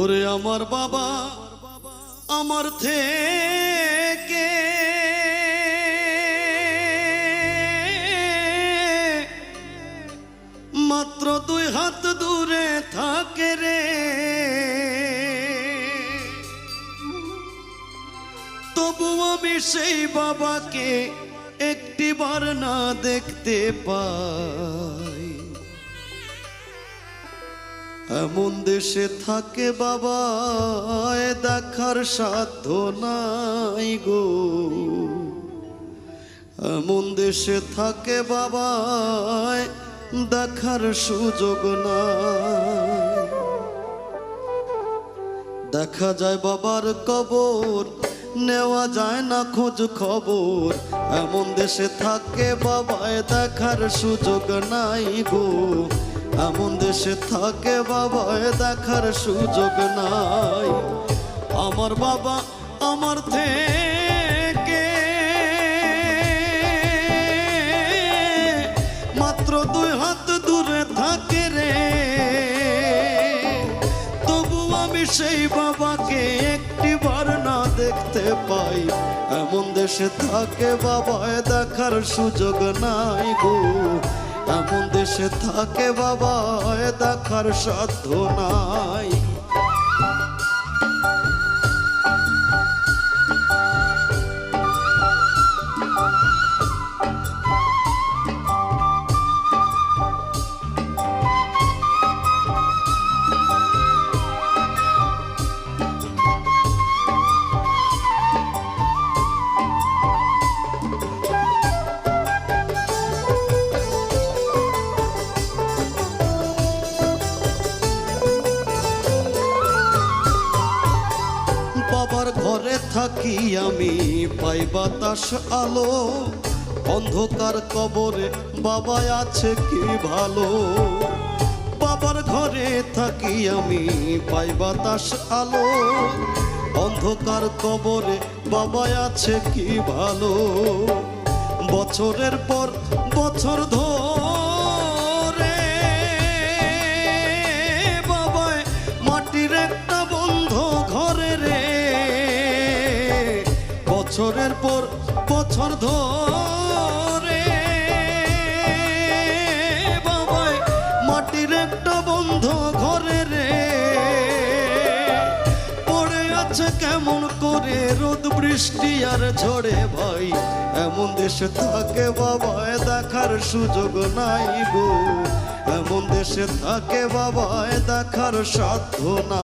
ওরে আমার বাবা আমার থেকে মাত্র 2 হাত দূরে থাকে রে, তবু আমি সেই বাবাকে একটিবার না দেখতে পাই। এমন দেশে থাকে বাবা দেখার সাধ্য নাই গো, এমন দেশে থাকে বাবা দেখার সুযোগ নাই। দেখা যায় বাবার কবর, নেওয়া যায় না খোঁজ খবর, এমন দেশে থাকে বাবায় দেখার সুযোগ নাই গো, এমন দেশে থাকে বাবায় দেখার সুযোগ নাই। আমার বাবা আমার থেকে মাত্র 2 হাত দূরে থাকে রে, তবু আমি সেই বাবাকে একটিবার না দেখতে পাই। এমন দেশে থাকে বাবায় দেখার সুযোগ নাই গো, এমন দেশে থাকে বাবায় দেখার সাধ্য নাই। বাবার ঘরে থাকি আমি পাই বাতাস আলো, অন্ধকার কবরে বাবা আছে কি ভালো। বাবার ঘরে থাকি আমি পাই বাতাস আলো, অন্ধকার কবরে বাবা আছে কি ভালো। বছরের পর বছর ধরে বাবায় মাটির একটা বন্ধ ঘরে রে, বছরের পর বছর ধরে বাবায় মাটির একটা বন্ধ ঘরে রে, পড়ে আছে কেমন করে রোদ বৃষ্টি আর ঝড়ে ভাই। এমন দেশে থাকে বাবায় দেখার সুযোগ নাই গো, এমন দেশে থাকে বাবায় দেখার সাধ্য না।